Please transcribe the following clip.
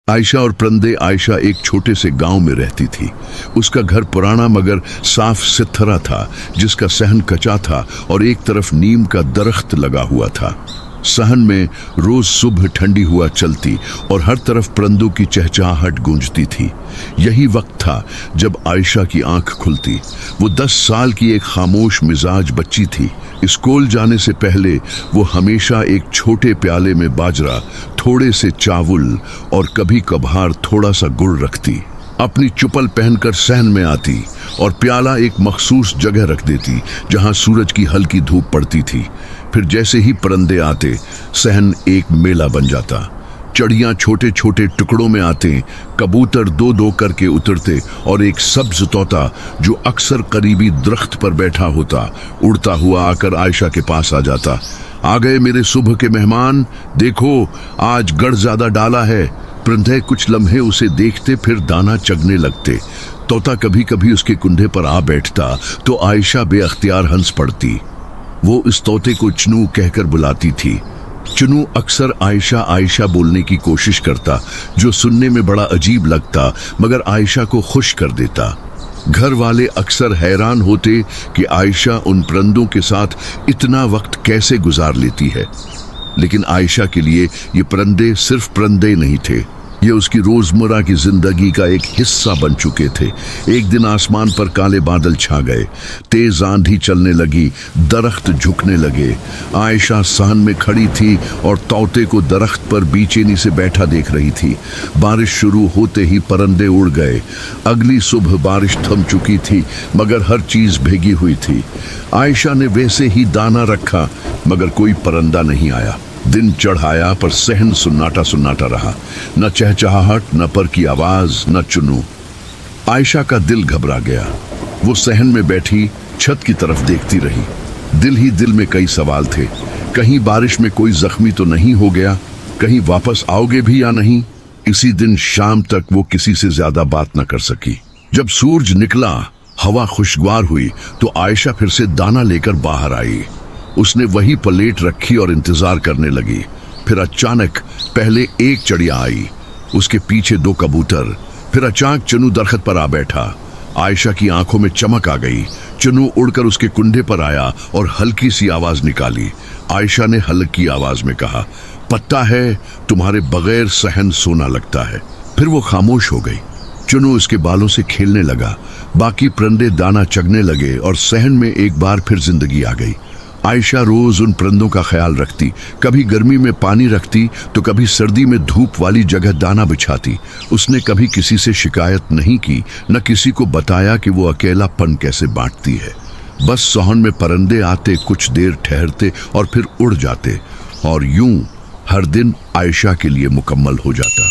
आयशा और परंदे। आयशा एक छोटे से गांव में रहती थी। उसका घर पुराना मगर साफ सुथरा था, जिसका सहन कच्चा था और एक तरफ नीम का दरख्त लगा हुआ था। सहन में रोज सुबह ठंडी हुआ चलती और हर तरफ परंदों की चहचहाहट गूंजती थी। यही वक्त था जब आयशा की आंख खुलती। वो 10 साल की एक खामोश मिजाज बच्ची थी। स्कूल जाने से पहले वो हमेशा एक छोटे प्याले में बाजरा, थोड़े से चावल और कभी कभार थोड़ा सा गुड़ रखती। अपनी चुपल पहनकर सहन में आती और प्याला एक मखसूस जगह रख देती जहां सूरज की हल्की धूप पड़ती थी। फिर जैसे ही परंदे आते, सहन एक मेला बन जाता। चिड़ियां छोटे छोटे टुकड़ों में आते, कबूतर दो दो करके उतरते और एक सब्ज तोता जो अक्सर करीबी दरख्त पर बैठा होता, उड़ता हुआ आकर आयशा के पास आ जाता। आ गए मेरे सुबह के मेहमान, देखो आज गढ़ ज्यादा डाला है। परंदे कुछ लम्हे उसे देखते, फिर दाना चगने लगते। तोता कभी कभी उसके कुंधे पर आ बैठता तो आयशा बेअख्तियार हंस पड़ती। वो इस तोते को चुनू कहकर बुलाती थी। चुनू अक्सर आयशा आयशा बोलने की कोशिश करता, जो सुनने में बड़ा अजीब लगता मगर आयशा को खुश कर देता। घर वाले अक्सर हैरान होते कि आयशा उन परंदों के साथ इतना वक्त कैसे गुजार लेती है। लेकिन आयशा के लिए ये परंदे सिर्फ परंदे नहीं थे, ये उसकी रोजमर्रा की जिंदगी का एक हिस्सा बन चुके थे। एक दिन आसमान पर काले बादल छा गए, तेज आंधी चलने लगी, दरख्त झुकने लगे। आयशा सहन में खड़ी थी और तोते को दरख्त पर बेचैनी से बैठा देख रही थी। बारिश शुरू होते ही परंदे उड़ गए। अगली सुबह बारिश थम चुकी थी मगर हर चीज भीगी हुई थी। आयशा ने वैसे ही दाना रखा मगर कोई परंदा नहीं आया। दिन चढ़ाया पर सहन सुन्नाटा सुन्नाटा रहा, न चहचहाहट, न पर की आवाज, न चुनू। आयशा का दिल घबरा गया। वो सहन में बैठी छत की तरफ देखती रही। दिल ही दिल में कई सवाल थे। कहीं बारिश में कोई जख्मी तो नहीं हो गया, कहीं वापस आओगे भी या नहीं। इसी दिन शाम तक वो किसी से ज्यादा बात न कर सकी। जब सूरज निकला, हवा खुशगवार हुई तो आयशा फिर से दाना लेकर बाहर आई। उसने वही प्लेट रखी और इंतजार करने लगी। फिर अचानक पहले एक चिड़िया आई, उसके पीछे 2 कबूतर, फिर अचानक चुनू दरख्त पर आ बैठा। आयशा की आंखों में चमक आ गई। चुनू उड़कर उसके कुंडे पर आया और हल्की सी आवाज निकाली। आयशा ने हल्की आवाज में कहा, पता है तुम्हारे बगैर सहन सोना लगता है। फिर वो खामोश हो गई। चुनू उसके बालों से खेलने लगा, बाकी परंदे दाना चगने लगे और सहन में एक बार फिर जिंदगी आ गई। आयशा रोज उन परंदों का ख्याल रखती, कभी गर्मी में पानी रखती तो कभी सर्दी में धूप वाली जगह दाना बिछाती। उसने कभी किसी से शिकायत नहीं की, न किसी को बताया कि वो अकेलापन कैसे बांटती है। बस सोहन में परंदे आते, कुछ देर ठहरते और फिर उड़ जाते, और यूं हर दिन आयशा के लिए मुकम्मल हो जाता।